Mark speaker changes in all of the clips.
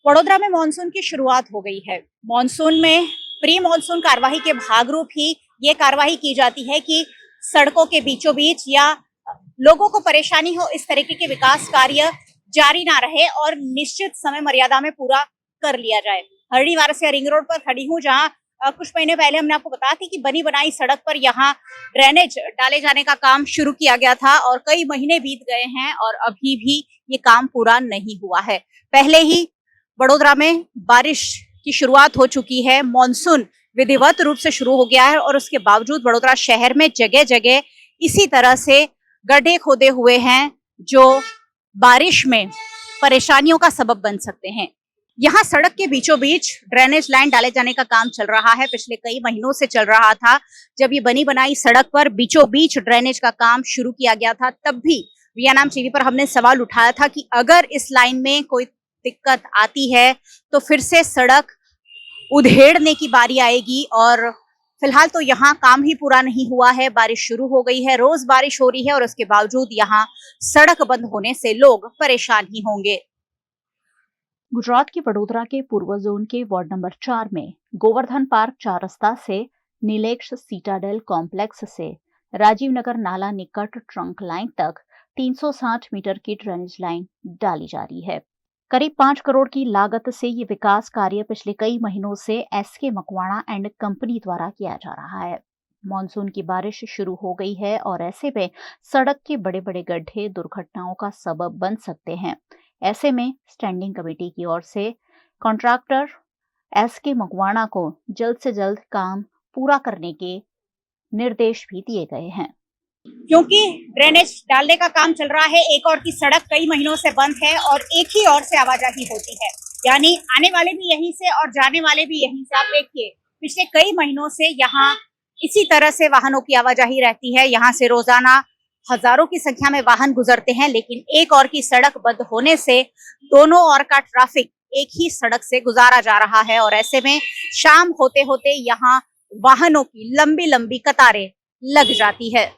Speaker 1: वडोदरा में मानसून की शुरुआत हो गई है। मानसून में प्री मानसून कार्यवाही के भागरूप ही ये कार्यवाही की जाती है कि सड़कों के बीचों बीच या लोगों को परेशानी हो इस तरीके के विकास कार्य जारी ना रहे और निश्चित समय मर्यादा में पूरा कर लिया जाए। हरिवार से रिंग रोड पर खड़ी हूँ, जहाँ कुछ महीने पहले हमने आपको बताया थी कि बनी बनाई सड़क पर यहाँ ड्रेनेज डाले जाने का काम शुरू किया गया था और कई महीने बीत गए हैं और अभी भी ये काम पूरा नहीं हुआ है। पहले ही वडोदरा में बारिश की शुरुआत हो चुकी है, मॉनसून विधिवत रूप से शुरू हो गया है और उसके बावजूद वडोदरा शहर में जगह जगह इसी तरह से गड्ढे खोदे हुए हैं जो बारिश में परेशानियों का सबब बन सकते हैं। यहाँ सड़क के बीचों बीच ड्रेनेज लाइन डाले जाने का काम चल रहा है, पिछले कई महीनों से चल रहा था। जब ये बनी बनाई सड़क पर बीचों बीच ड्रेनेज का काम शुरू किया गया था, तब भी वीएनएम टीवी पर हमने सवाल उठाया था कि अगर इस लाइन में कोई दिक्कत आती है तो फिर से सड़क उधेड़ने की बारी आएगी। और फिलहाल तो यहाँ काम ही पूरा नहीं हुआ है, बारिश शुरू हो गई है, रोज बारिश हो रही है और उसके बावजूद यहाँ सड़क बंद होने से लोग परेशान ही होंगे।
Speaker 2: गुजरात के वडोदरा के पूर्व जोन के वार्ड नंबर 4 में गोवर्धन पार्क 4 रास्ता से नीलेक्स सीटाडेल कॉम्प्लेक्स से राजीव नगर नाला निकट ट्रंक लाइन तक 360 मीटर की ड्रेनेज लाइन डाली जा रही है। करीब 5 करोड़ की लागत से ये विकास कार्य पिछले कई महीनों से एसके मकवाणा एंड कंपनी द्वारा किया जा रहा है। मॉनसून की बारिश शुरू हो गई है और ऐसे में सड़क के बड़े बड़े गड्ढे दुर्घटनाओं का सबब बन सकते हैं। ऐसे में स्टैंडिंग कमेटी की ओर से कॉन्ट्रैक्टर एसके मकवाणा को जल्द से जल्द काम पूरा करने के निर्देश भी दिए गए हैं।
Speaker 1: क्योंकि ड्रेनेज डालने का काम चल रहा है, एक और की सड़क कई महीनों से बंद है और एक ही ओर से आवाजाही होती है, यानी आने वाले भी यहीं से और जाने वाले भी यहीं से। आप देखिए, पिछले कई महीनों से यहाँ इसी तरह से वाहनों की आवाजाही रहती है। यहाँ से रोजाना हजारों की संख्या में वाहन गुजरते हैं, लेकिन एक और की सड़क बंद होने से दोनों ओर का ट्रैफिक एक ही सड़क से गुजारा जा रहा है और ऐसे में शाम होते होते यहाँ वाहनों की लंबी लंबी कतारें लग जाती है।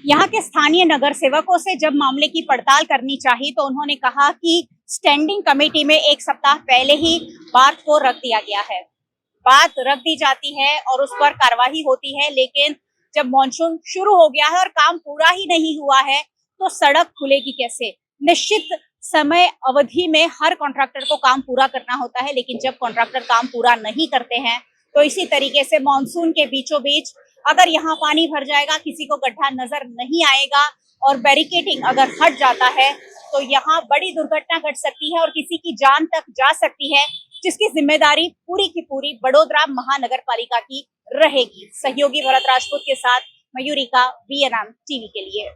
Speaker 1: यहाँ के स्थानीय नगर सेवकों से जब मामले की पड़ताल करनी चाहिए तो उन्होंने कहा कि स्टैंडिंग कमेटी में एक सप्ताह पहले ही बात को रख दिया गया है। बात रख दी जाती है और उस पर कार्रवाई होती है, लेकिन जब मॉनसून शुरू हो गया है और काम पूरा ही नहीं हुआ है तो सड़क खुलेगी कैसे। निश्चित समय अवधि में हर कॉन्ट्रैक्टर को काम पूरा करना होता है, लेकिन जब कॉन्ट्रैक्टर काम पूरा नहीं करते हैं तो इसी तरीके से मॉनसून के बीचों बीच अगर यहाँ पानी भर जाएगा, किसी को गड्ढा नजर नहीं आएगा और बैरिकेडिंग अगर हट जाता है तो यहाँ बड़ी दुर्घटना घट सकती है और किसी की जान तक जा सकती है, जिसकी जिम्मेदारी पूरी की पूरी वडोदरा महानगर पालिका की रहेगी। सहयोगी भरत राजपूत के साथ मयूरिका, वीएनएम टीवी के लिए।